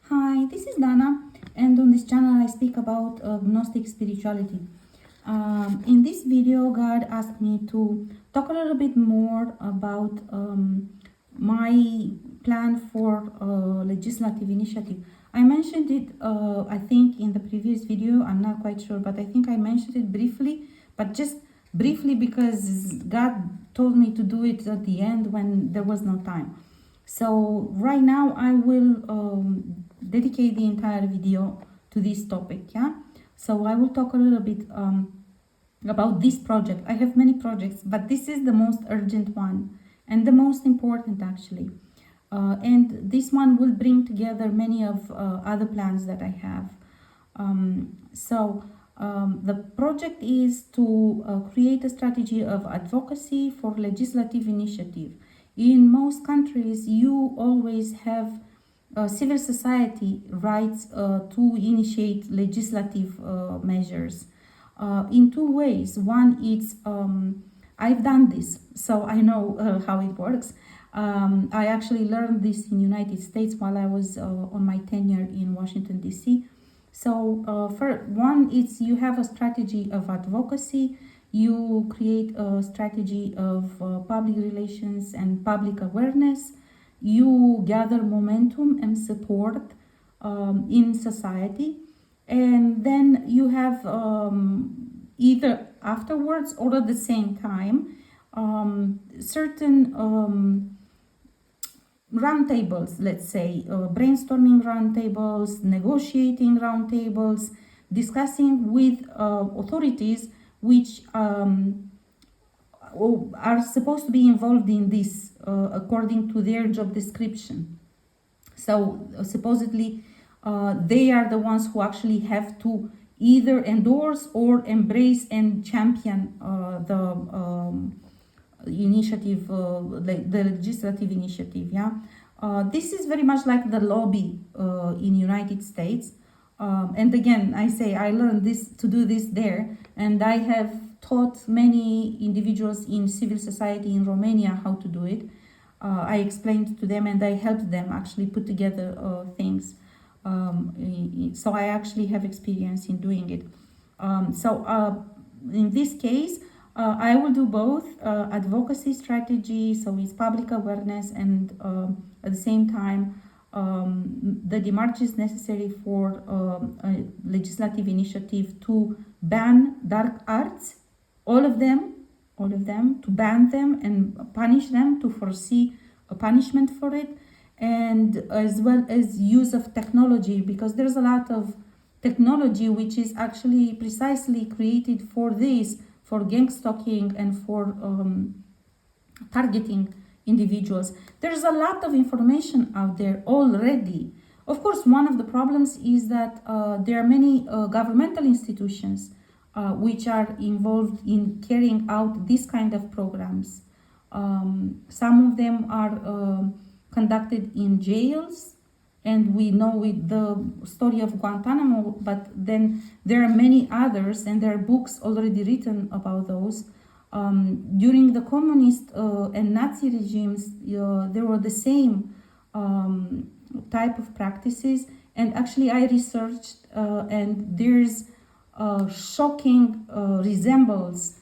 Hi, this is Dana, and on this channel I speak about Gnostic spirituality. In this video, God asked me to talk a little bit more about my plan for legislative initiative. I mentioned it, I think, in the previous video. I'm not quite sure, but I think I mentioned it briefly, but just briefly because God told me to do it at the end when there was no time. So right now I will dedicate the entire video to this topic. So I will talk a little bit about this project. I have many projects, but this is the most urgent one and the most important actually. And this one will bring together many of other plans that I have. The project is to create a strategy of advocacy for legislative initiative. In most countries, you always have civil society rights to initiate legislative measures in two ways. One is I've done this, so I know how it works. I actually learned this in United States while I was on my tenure in Washington, D.C. So for one, it's you have a strategy of advocacy. You create a strategy of public relations and public awareness. You gather momentum and support in society, and then you have either afterwards or at the same time certain roundtables, let's say brainstorming roundtables, negotiating roundtables, discussing with authorities which are supposed to be involved in this according to their job description. So supposedly they are the ones who actually have to either endorse or embrace and champion the initiative, the legislative initiative. This is very much like the lobby in United States. And again, I say I learned this to do this there, and I have taught many individuals in civil society in Romania how to do it. I explained to them and I helped them actually put together things. So I actually have experience in doing it. In this case, I will do both advocacy strategy, so it's public awareness, and at the same time, the demarches necessary for a legislative initiative to ban dark arts, all of them, to ban them and punish them, to foresee a punishment for it, and as well as use of technology, because there's a lot of technology which is actually precisely created for this, for gang stalking and for targeting individuals. There's a lot of information out there already. Of course, one of the problems is that there are many governmental institutions which are involved in carrying out this kind of programs. Some of them are conducted in jails, and we know with the story of Guantanamo, but then there are many others, and there are books already written about those. During the communist and Nazi regimes, there were the same type of practices, and actually I researched, and there's shocking resemblance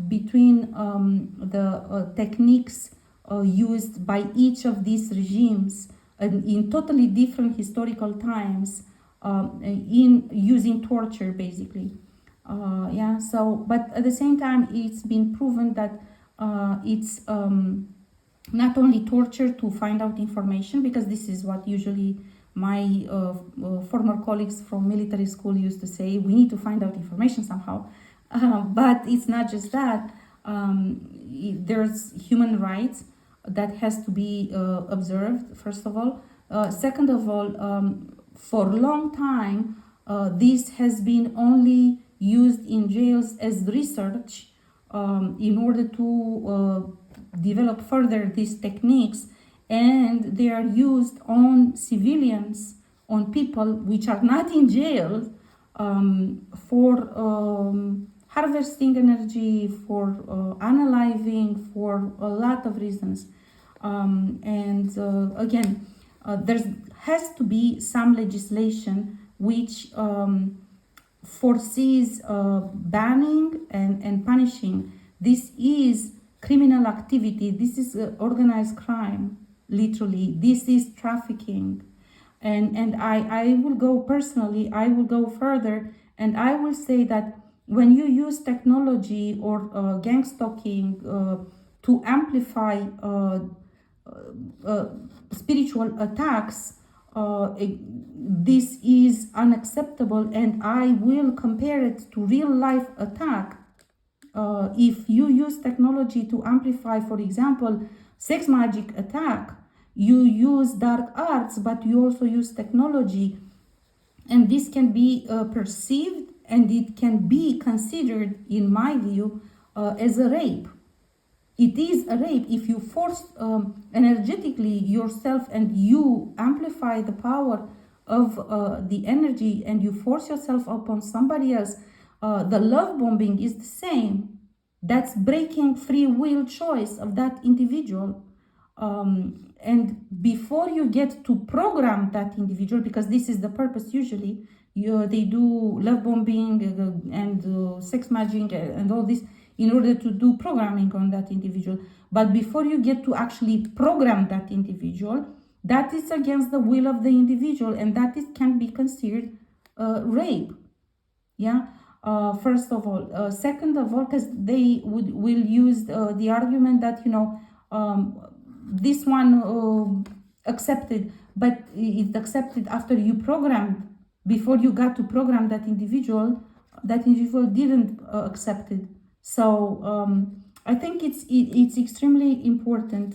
between the techniques used by each of these regimes in totally different historical times, in using torture basically. But at the same time, it's been proven that it's not only torture to find out information, because this is what usually my former colleagues from military school used to say, we need to find out information somehow. But it's not just that. There's human rights that has to be observed, first of all. Second of all, for a long time, this has been only used in jails as research in order to develop further these techniques, and they are used on civilians, on people which are not in jail, for harvesting energy, for unaliving, for a lot of reasons. Again, there has to be some legislation which foresees banning and punishing. This is criminal activity. This is organized crime, literally. This is trafficking. And I will go personally, I will go further, and I will say that when you use technology or gang stalking to amplify spiritual attacks, this is unacceptable, and I will compare it to real life attack. If you use technology to amplify, for example, sex magic attack, you use dark arts, but you also use technology, and this can be perceived and it can be considered, in my view, as a rape. It is a rape if you force energetically yourself and you amplify the power of the energy and you force yourself upon somebody else. The love bombing is the same. That's breaking free will choice of that individual. And before you get to program that individual, because this is the purpose usually, they do love bombing and sex magic and all this in order to do programming on that individual. But before you get to actually program that individual, that is against the will of the individual, and that can be considered rape. Yeah. First of all, second of all, because they will use the argument that this one accepted, but it's accepted after you programmed. Before you got to program that individual didn't accept it. So I think it's extremely important.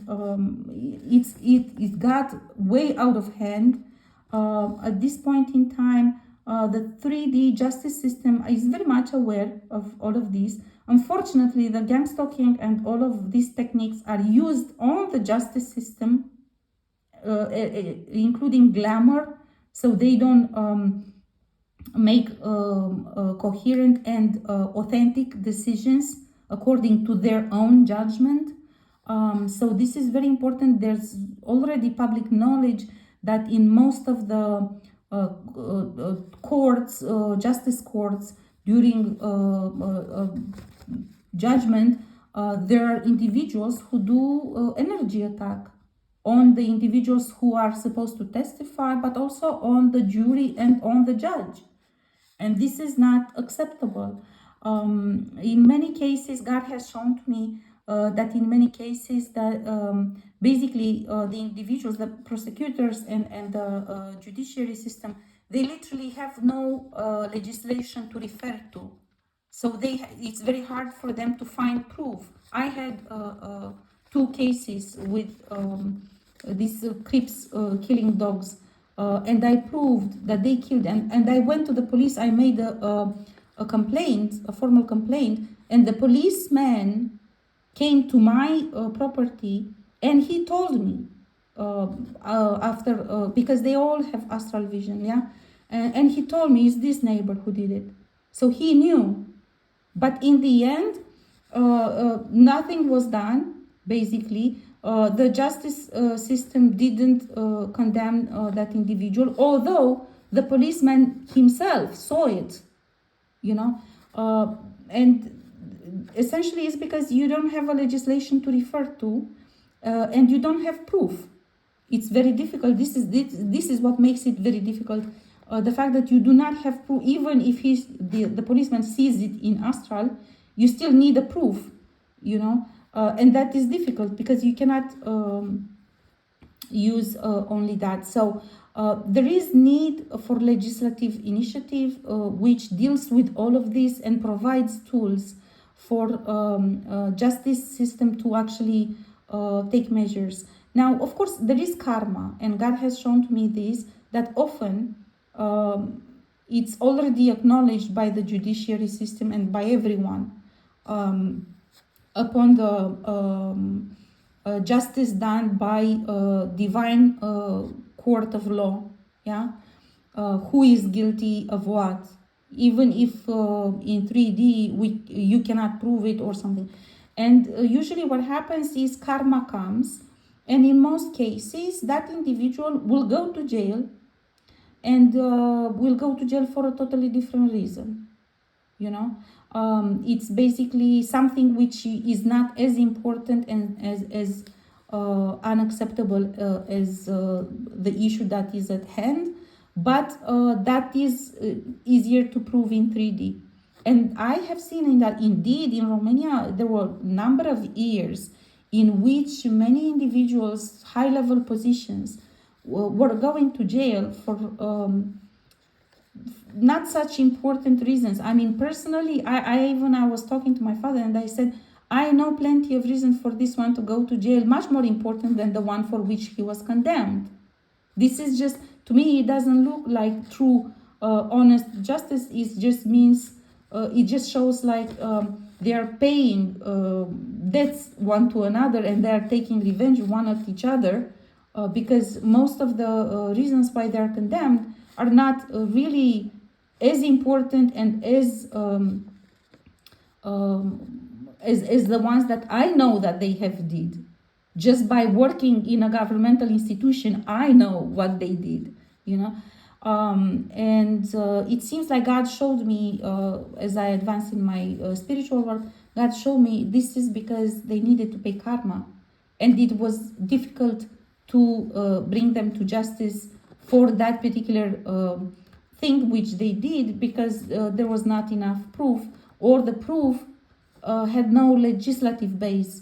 It got way out of hand at this point in time. The 3D justice system is very much aware of all of this. Unfortunately, the gang stalking and all of these techniques are used on the justice system, including glamour, so they don't make coherent and authentic decisions according to their own judgment. So this is very important. There's already public knowledge that in most of the courts, justice courts, during judgment, there are individuals who do energy attack on the individuals who are supposed to testify, but also on the jury and on the judge. And this is not acceptable. In many cases, God has shown to me that in many cases that basically the individuals, the prosecutors and the judiciary system, they literally have no legislation to refer to. So it's very hard for them to find proof. I had 2 cases with these Crips killing dogs, and I proved that they killed, and I went to the police. I made a complaint, a formal complaint, and the policeman came to my property, and he told me after because they all have astral vision, yeah, and he told me it's this neighbor who did it. So he knew, but in the end, nothing was done. Basically, the justice system didn't condemn that individual, although the policeman himself saw it, and essentially it's because you don't have a legislation to refer to, and you don't have proof. It's very difficult. This is what makes it very difficult. The fact that you do not have proof, even if the policeman sees it in astral, you still need a proof, and that is difficult because you cannot use only that. So there is need for legislative initiative which deals with all of this and provides tools for justice system to actually take measures. Now, of course, there is karma, and God has shown to me this, that often it's already acknowledged by the judiciary system and by everyone upon the justice done by divine court of law, who is guilty of what, even if in 3D you cannot prove it or something. And usually what happens is karma comes, And in most cases, that individual will go to jail, and will go to jail for a totally different reason. It's basically something which is not as important and as unacceptable as the issue that is at hand, but that is easier to prove in 3D. And I have seen that indeed in Romania there were a number of years in which many individuals, high level positions, were going to jail for not such important reasons. I mean, personally, I was talking to my father and I said, I know plenty of reasons for this one to go to jail, much more important than the one for which he was condemned. This is just, to me, it doesn't look like true, honest justice. It just means, it just shows like they are paying debts one to another, and they are taking revenge one at each other, because most of the reasons why they are condemned are not really as important and as the ones that I know that they have did. Just by working in a governmental institution, I know what they did, and it seems like God showed me, as I advanced in my spiritual work, God showed me this is because they needed to pay karma, and it was difficult to bring them to justice for that particular thing which they did, because there was not enough proof, or the proof had no legislative base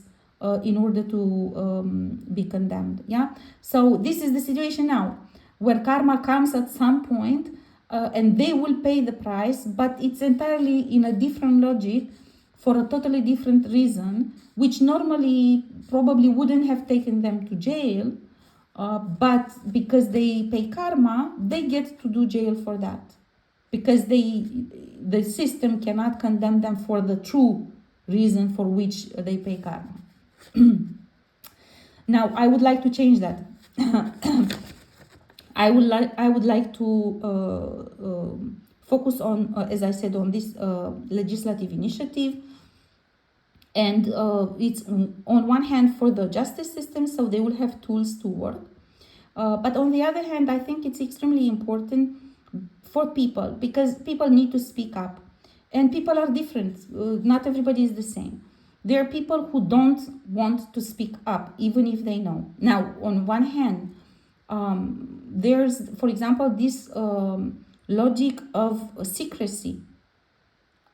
in order to be condemned. Yeah. So this is the situation now, where karma comes at some point, and they will pay the price, but it's entirely in a different logic for a totally different reason, which normally probably wouldn't have taken them to jail. But because they pay karma, they get to do jail for that, because the system cannot condemn them for the true reason for which they pay karma. Now, I would like to change that. I would like to focus on, as I said, on this legislative initiative. And it's on one hand for the justice system, so they will have tools to work. But on the other hand, I think it's extremely important for people, because people need to speak up. And people are different. Not everybody is the same. There are people who don't want to speak up, even if they know. Now, on one hand, there's, for example, this logic of secrecy.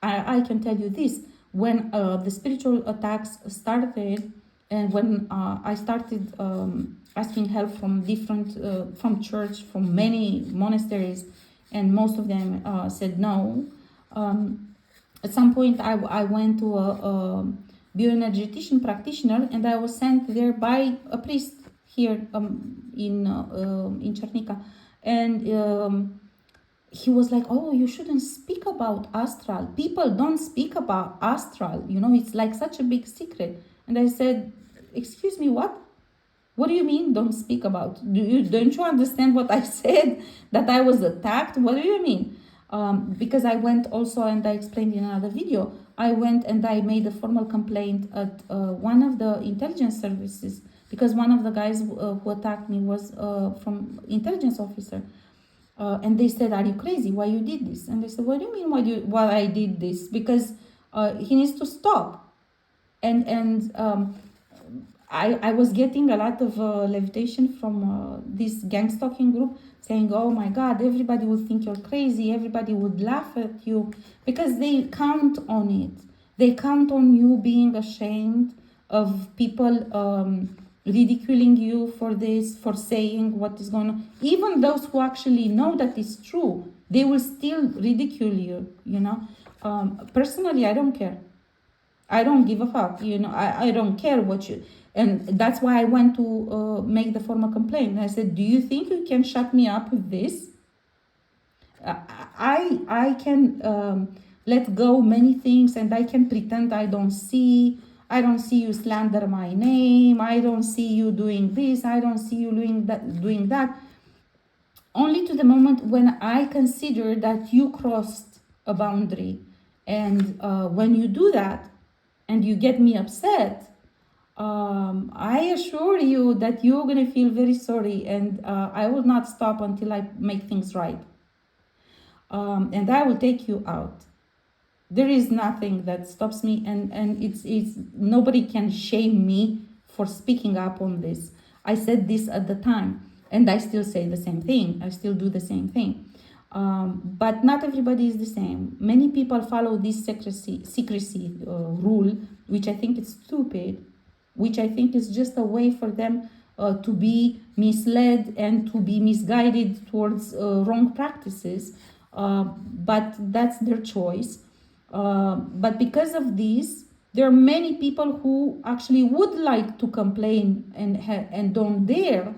I can tell you this. When the spiritual attacks started, and when I started asking help from different, from church, from many monasteries, and most of them said no, at some point I went to a bioenergetician practitioner, and I was sent there by a priest here in Cernica, and he was like, oh, you shouldn't speak about astral. People don't speak about astral. It's like such a big secret. And I said, excuse me, what? What do you mean don't speak about? Don't you understand what I said? That I was attacked? What do you mean? Because I went also, and I explained in another video, I went and I made a formal complaint at one of the intelligence services, because one of the guys who attacked me was from intelligence officer. And they said, are you crazy? Why you did this? And I said, what do you mean why I did this? Because he needs to stop. And I was getting a lot of levitation from this gang stalking group, saying, oh my God, everybody would think you're crazy. Everybody would laugh at you, because they count on it. They count on you being ashamed of people ridiculing you for this, for saying what is going on. Even those who actually know that it's true, they will still ridicule you, Personally, I don't care. I don't give a fuck, I don't care what you... And that's why I went to make the formal complaint. I said, do you think you can shut me up with this? I can let go many things, and I can pretend I don't see you slander my name. I don't see you doing this. I don't see you doing that. Only to the moment when I consider that you crossed a boundary. And when you do that and you get me upset, I assure you that you're going to feel very sorry, and I will not stop until I make things right. And I will take you out. There is nothing that stops me, and it's nobody can shame me for speaking up on this. I said this at the time, and I still say the same thing. I still do the same thing. But not everybody is the same. Many people follow this secrecy rule, which I think is stupid, which I think is just a way for them to be misled and to be misguided towards wrong practices. But that's their choice. But because of this, there are many people who actually would like to complain and don't dare,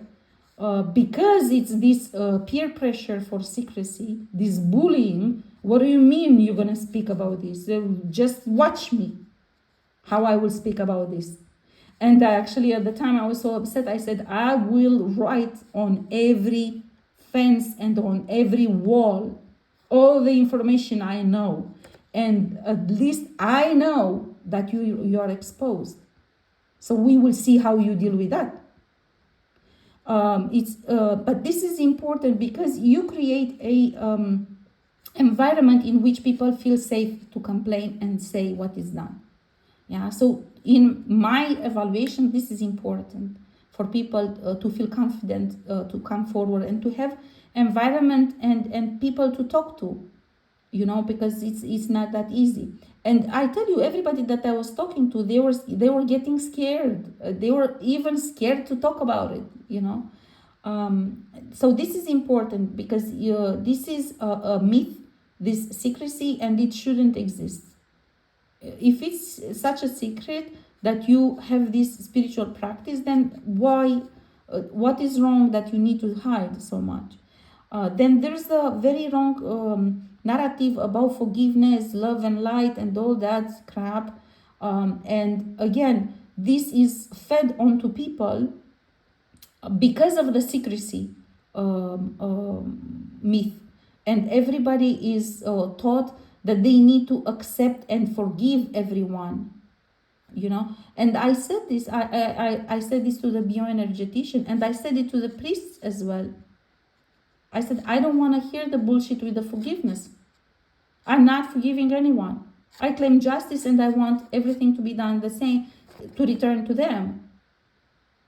because it's this peer pressure for secrecy, this bullying. What do you mean you're going to speak about this? Just watch me, how I will speak about this. And actually, at the time, I was so upset. I said, I will write on every fence and on every wall all the information I know. And at least I know that you are exposed. So we will see how you deal with that. But this is important because you create a environment in which people feel safe to complain and say what is done. Yeah. So in my evaluation, this is important for people to feel confident to come forward and to have environment and people to talk to, because it's not that easy. And I tell you, everybody that I was talking to, they were getting scared. They were even scared to talk about it. So this is important because this is a myth, this secrecy, and it shouldn't exist. If it's such a secret that you have this spiritual practice, then why? What is wrong that you need to hide so much? Then there's a very wrong narrative about forgiveness, love, and light, and all that crap. And again, this is fed onto people because of the secrecy myth, and everybody is taught that they need to accept and forgive everyone. And I said this. I said this to the bioenergetician, and I said it to the priests as well. I said, I don't want to hear the bullshit with the forgiveness. I'm not forgiving anyone. I claim justice, and I want everything to be done the same, to return to them.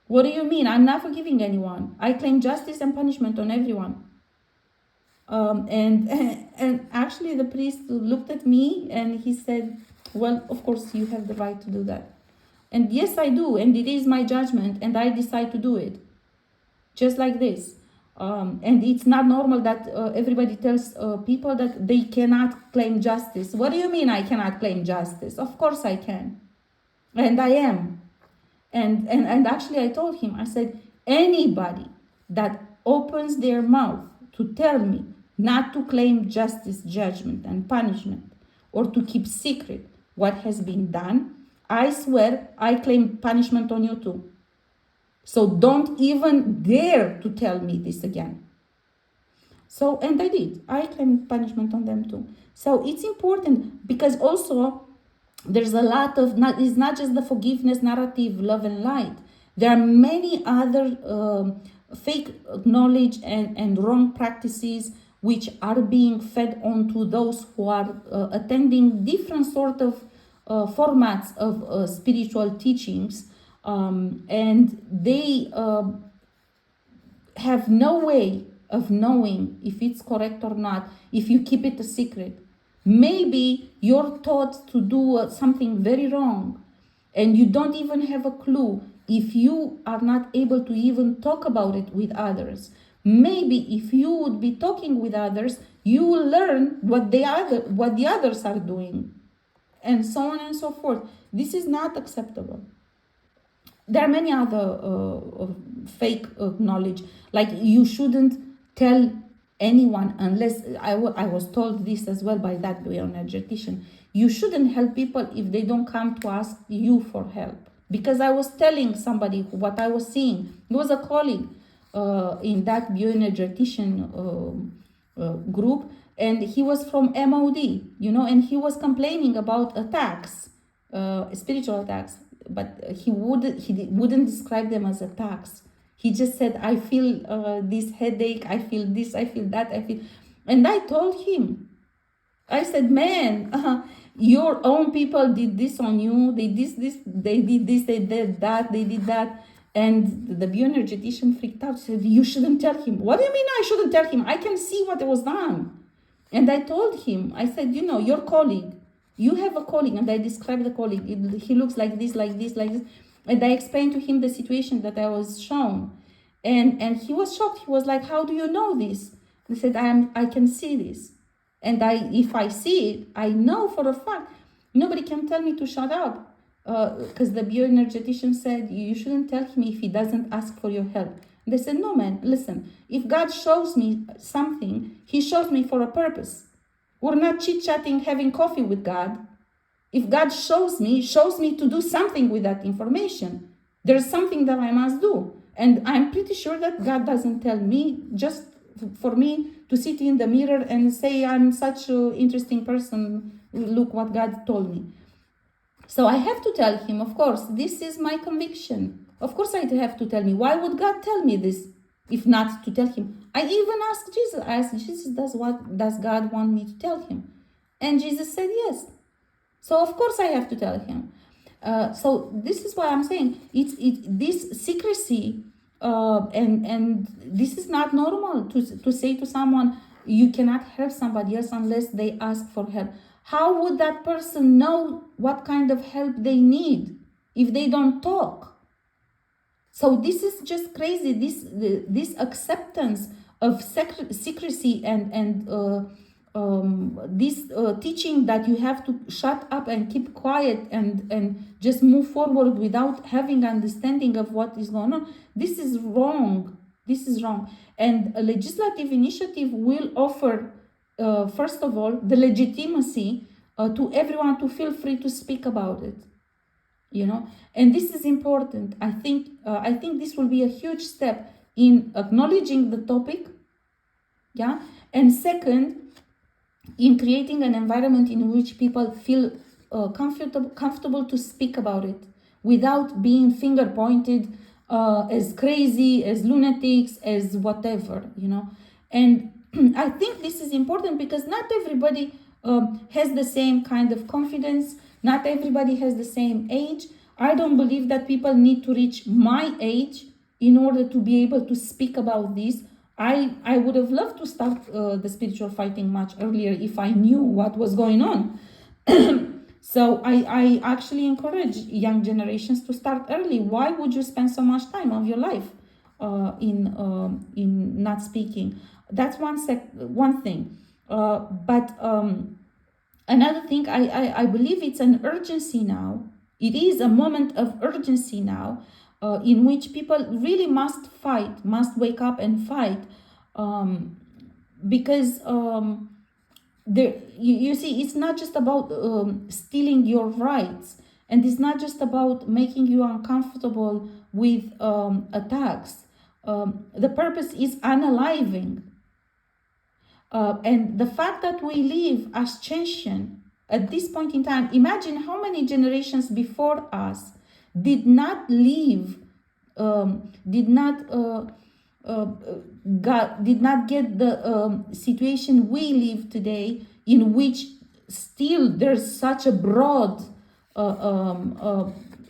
What do you mean? I'm not forgiving anyone. I claim justice and punishment on everyone. And actually the priest looked at me and he said, well, of course you have the right to do that. And yes, I do. And it is my judgment, and I decide to do it. Just like this. And it's not normal that everybody tells people that they cannot claim justice. What do you mean I cannot claim justice? Of course I can. And I am. And actually I told him, I said, anybody that opens their mouth to tell me not to claim justice, judgment, and punishment, or to keep secret what has been done, I swear I claim punishment on you too. So don't even dare to tell me this again. So, and I did. I claimed punishment on them too. So it's important because also there's a lot of, it's not just the forgiveness narrative, love and light. There are many other fake knowledge and wrong practices which are being fed onto those who are attending different sort of formats of spiritual teachings, and they have no way of knowing if it's correct or not if you keep it a secret. Maybe you're taught to do something very wrong, and you don't even have a clue if you are not able to even talk about it with others. Maybe if you would be talking with others, you will learn what the others are doing, and so on and so forth. This is not acceptable. There are many other fake knowledge, like you shouldn't tell anyone unless, I was told this as well by that bioenergetician, you shouldn't help people if they don't come to ask you for help. Because I was telling somebody what I was seeing. It was a colleague in that bioenergetician group, and he was from MOD, and he was complaining about attacks, spiritual attacks. wouldn't describe them as attacks. He just said, I feel this headache, I feel this, I feel that, I feel. And I told him, I said, man, your own people did this on you. They did this, they did that, they did that. And the bioenergetician freaked out. Said, you shouldn't tell him. What do you mean I shouldn't tell him? I can see what was done. And I told him, I said, your colleague, you have a colleague. And I described the colleague. He looks like this, like this, like this. And I explained to him the situation that I was shown. And he was shocked. He was like, how do you know this? I said, I can see this. And if I see it, I know for a fact. Nobody can tell me to shut up. Because the bioenergetician said, you shouldn't tell him if he doesn't ask for your help. They said, no, man, listen, if God shows me something, he shows me for a purpose. We're not chit-chatting, having coffee with God. If God shows me to do something with that information. There's something that I must do. And I'm pretty sure that God doesn't tell me just for me to sit in the mirror and say, I'm such an interesting person. Look what God told me. So I have to tell him, of course, this is my conviction. Of course I have to tell me. Why would God tell me this if not to tell him? I even asked Jesus. I asked Jesus, does God want me to tell him? And Jesus said yes. So of course I have to tell him. So this is why I'm saying this secrecy and this is not normal to say to someone, you cannot help somebody else unless they ask for help. How would that person know what kind of help they need if they don't talk? So this is just crazy. This acceptance of secrecy and this teaching that you have to shut up and keep quiet and just move forward without having understanding of what is going on. This is wrong. This is wrong. And a legislative initiative will offer first of all, the legitimacy to everyone to feel free to speak about it, and this is important. I think this will be a huge step in acknowledging the topic, and second, in creating an environment in which people feel comfortable to speak about it without being finger pointed as crazy, as lunatics, as whatever, and I think this is important because not everybody has the same kind of confidence. Not everybody has the same age. I don't believe that people need to reach my age in order to be able to speak about this. I would have loved to start the spiritual fighting much earlier if I knew what was going on. So I actually encourage young generations to start early. Why would you spend so much time of your life in not speaking? That's one thing. But another thing, I believe it's an urgency now. It is a moment of urgency now in which people really must fight, must wake up and fight. Because you see, it's not just about stealing your rights. And it's not just about making you uncomfortable with attacks. The purpose is unaliving. And the fact that we live as Chechen at this point in time, imagine how many generations before us did not live, did not get the situation we live today, in which still there's such a broad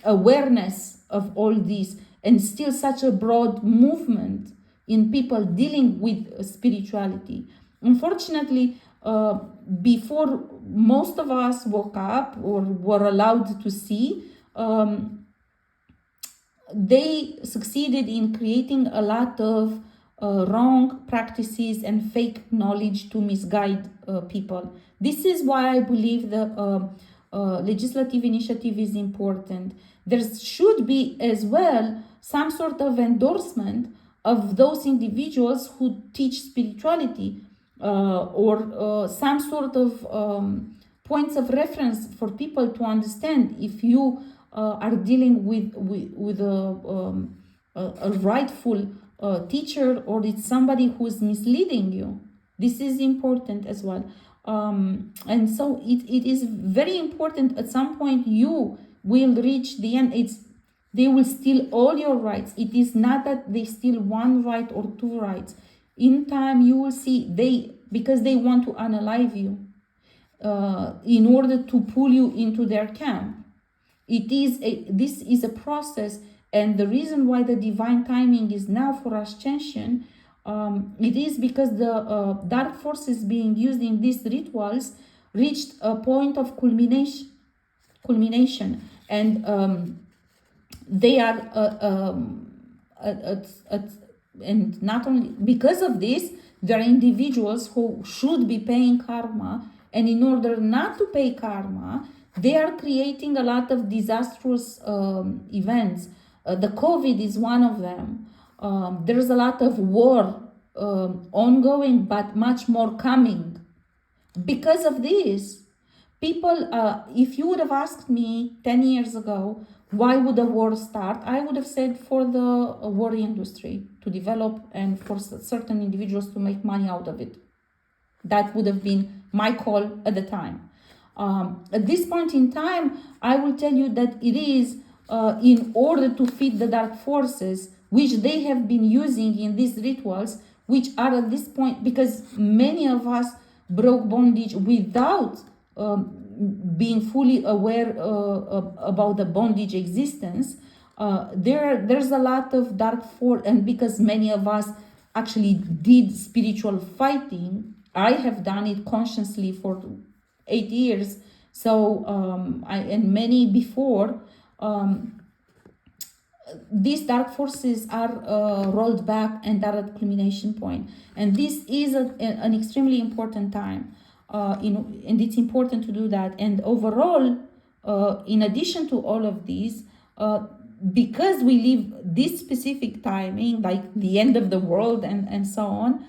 awareness of all this, and still such a broad movement in people dealing with spirituality. Unfortunately, before most of us woke up or were allowed to see, they succeeded in creating a lot of wrong practices and fake knowledge to misguide people. This is why I believe the legislative initiative is important. There should be as well some sort of endorsement of those individuals who teach spirituality, or some sort of points of reference for people to understand if you are dealing with a rightful teacher, or it's somebody who is misleading you. This is important as well. And so it is very important at some point you will reach the end, they will steal all your rights. It is not that they steal one right or two rights. In time, you will see because they want to unalive you in order to pull you into their camp. This is a process, and the reason why the divine timing is now for ascension, it is because the dark forces being used in these rituals reached a point of culmination, and they are and not only because of this, there are individuals who should be paying karma, and in order not to pay karma, they are creating a lot of disastrous events. The COVID is one of them. There's a lot of war ongoing, but much more coming. Because of this, people, if you would have asked me 10 years ago, why would a war start? I would have said for the war industry to develop and for certain individuals to make money out of it. That would have been my call at the time. At this point in time, I will tell you that it is in order to feed the dark forces, which they have been using in these rituals, which are at this point, because many of us broke bondage without being fully aware about the bondage existence. There's a lot of dark force, and because many of us actually did spiritual fighting, I have done it consciously for 8 years. So and many before, these dark forces are rolled back and are at culmination point. And this is an extremely important time. And it's important to do that. And overall, in addition to all of these, because we live this specific timing, like the end of the world and so on,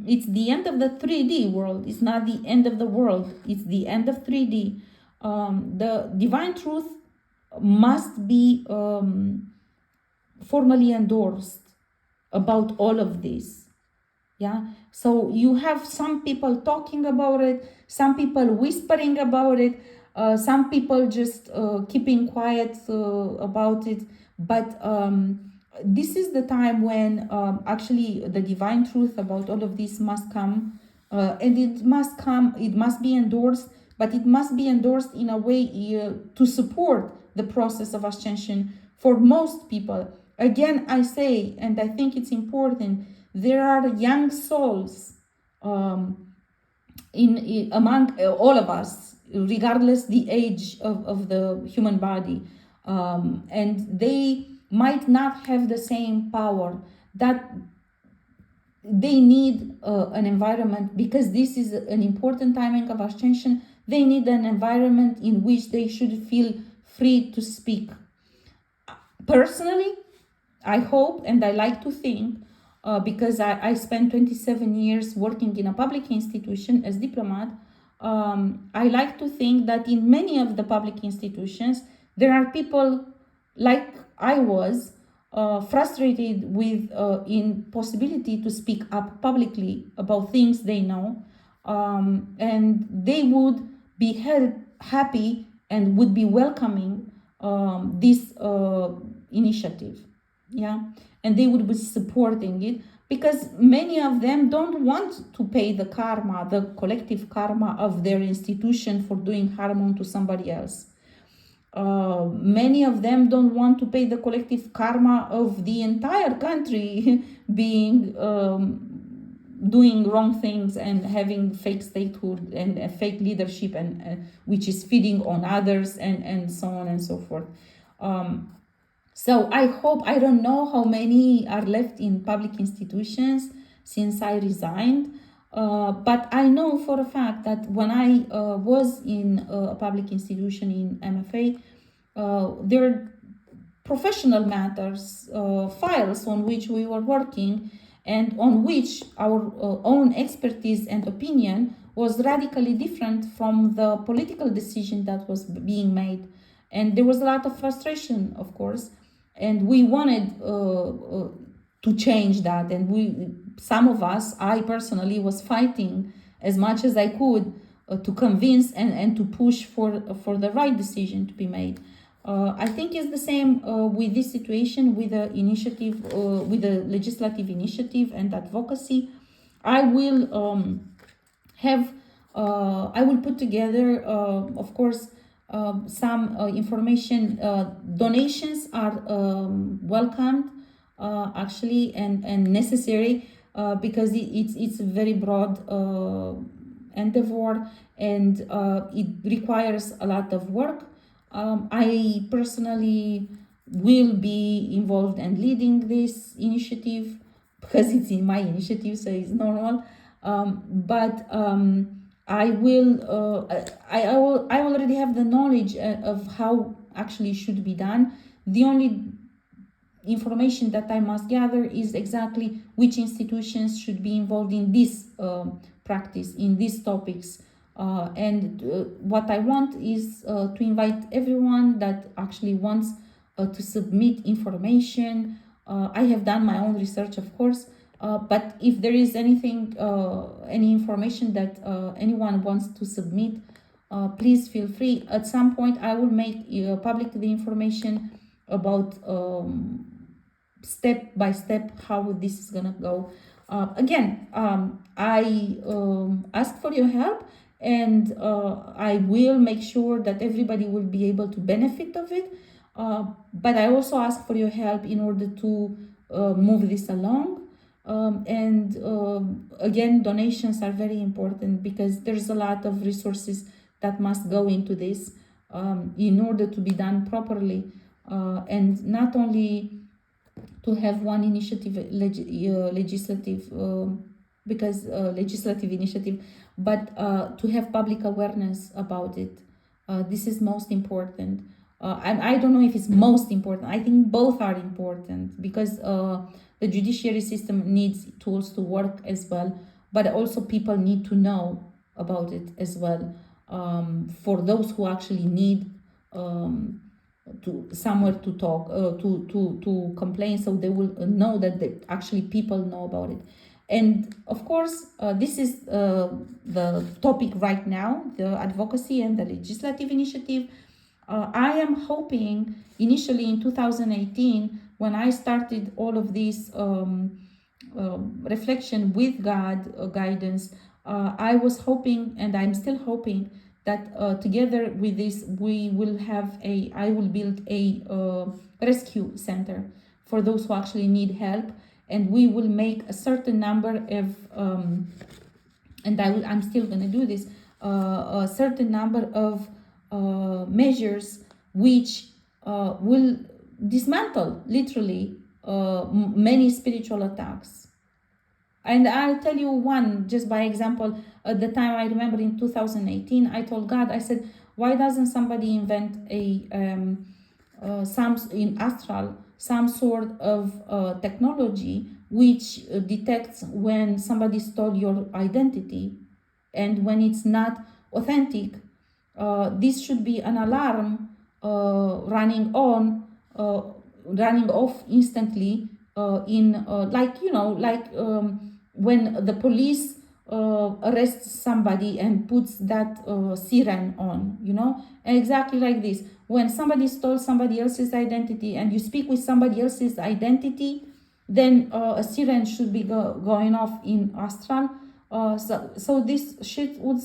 it's the end of the 3D world. It's not the end of the world. It's the end of 3D. The divine truth must be formally endorsed about all of this. Yeah. So you have some people talking about it, some people whispering about it, some people just keeping quiet about it. But this is the time when actually the divine truth about all of this must come, and it must be endorsed, but it must be endorsed in a way to support the process of ascension for most people. Again, I say, and I think it's important, there are young souls among all of us, regardless the age of the human body, and they might not have the same power that they need an environment, because this is an important timing of ascension. They need an environment in which they should feel free to speak. Personally, I hope and I like to think, because I spent 27 years working in a public institution as diplomat, I like to think that in many of the public institutions, there are people like I was, frustrated with impossibility to speak up publicly about things they know, and they would be happy and would be welcoming this initiative. Yeah, and they would be supporting it, because many of them don't want to pay the karma, the collective karma of their institution for doing harm to somebody else. Many of them don't want to pay the collective karma of the entire country being doing wrong things and having fake statehood and fake leadership, and which is feeding on others, and so on and so forth. So I hope, I don't know how many are left in public institutions since I resigned, but I know for a fact that when I was in a public institution in MFA, there are professional matters, files on which we were working, and on which our own expertise and opinion was radically different from the political decision that was being made. And there was a lot of frustration, of course, and we wanted to change that. And some of us, I personally was fighting as much as I could to convince and to push for the right decision to be made. I think it's the same with this situation, with the initiative, with the legislative initiative and advocacy. I will I will put together, of course, some information. Donations are welcomed, actually, and necessary, because it's a very broad endeavor, and it requires a lot of work. I personally will be involved and leading this initiative because it's in my initiative, so it's normal. But I will. I already have the knowledge of how actually should be done. The only information that I must gather is exactly which institutions should be involved in this practice, in these topics. And what I want is to invite everyone that actually wants to submit information. I have done my own research, of course, but if there is anything, any information that anyone wants to submit, please feel free. At some point, I will make public the information about step by step how this is gonna go. Again, I ask for your help, and I will make sure that everybody will be able to benefit of it. But I also ask for your help in order to move this along. And again, donations are very important because there's a lot of resources that must go into this in order to be done properly, and not only to have one initiative, legislative, because legislative initiative, but to have public awareness about it. This is most important. I don't know if it's most important. I think both are important because the judiciary system needs tools to work as well, but also people need to know about it as well. For those who actually need to somewhere to talk, to complain, so they will know that actually people know about it. And of course, this is the topic right now, the advocacy and the legislative initiative. I am hoping initially in 2018, when I started all of this reflection with God guidance, I was hoping, and I'm still hoping, that together with this I will build a rescue center for those who actually need help, and we will make a certain number of and I'm still going to do this, a certain number of measures which will dismantle literally many spiritual attacks. And I'll tell you one, just by example. At the time, I remember in 2018, I told God, I said, why doesn't somebody invent some in astral, some sort of technology which detects when somebody stole your identity and when it's not authentic? This should be an alarm running off instantly, when the police arrests somebody and puts that siren on, exactly like this. When somebody stole somebody else's identity and you speak with somebody else's identity, then a siren should be going off in astral. So this shit would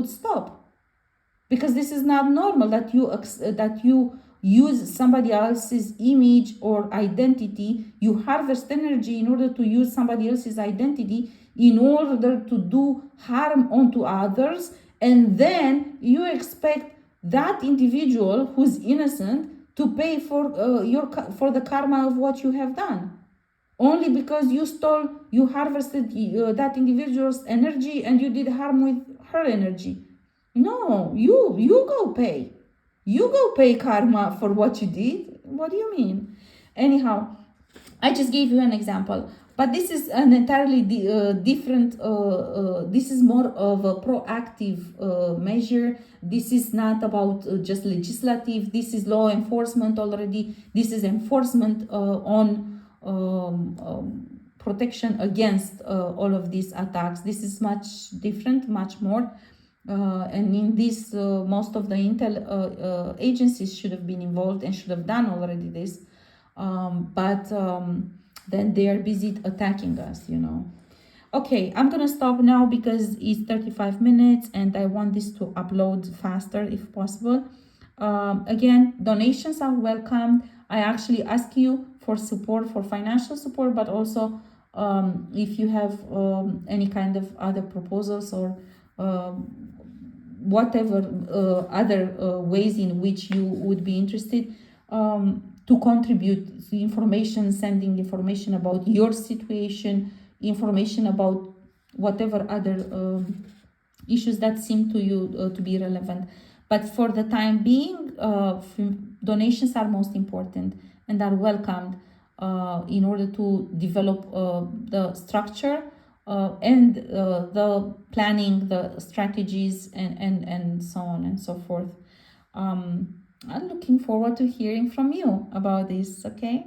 stop, because this is not normal that you use somebody else's image or identity. You harvest energy in order to use somebody else's identity in order to do harm onto others, and then you expect that individual who's innocent to pay for the karma of what you have done, only because you harvested that individual's energy and you did harm with her energy. No, you go pay. You go pay karma for what you did. What do you mean? Anyhow, I just gave you an example. But this is an entirely different, this is more of a proactive measure. This is not about just legislative. This is law enforcement already. This is enforcement on protection against all of these attacks. This is much different, much more. And in this, most of the intel agencies should have been involved and should have done already this. But then they are busy attacking us, you know. Okay, I'm gonna stop now because it's 35 minutes and I want this to upload faster if possible. Again, donations are welcomed. I actually ask you for support, for financial support, but also if you have any kind of other proposals or whatever other ways in which you would be interested to contribute to information, sending information about your situation, information about whatever other issues that seem to you to be relevant. But for the time being, donations are most important and are welcomed in order to develop the structure and the planning, the strategies, and so on and so forth. I'm looking forward to hearing from you about this, okay?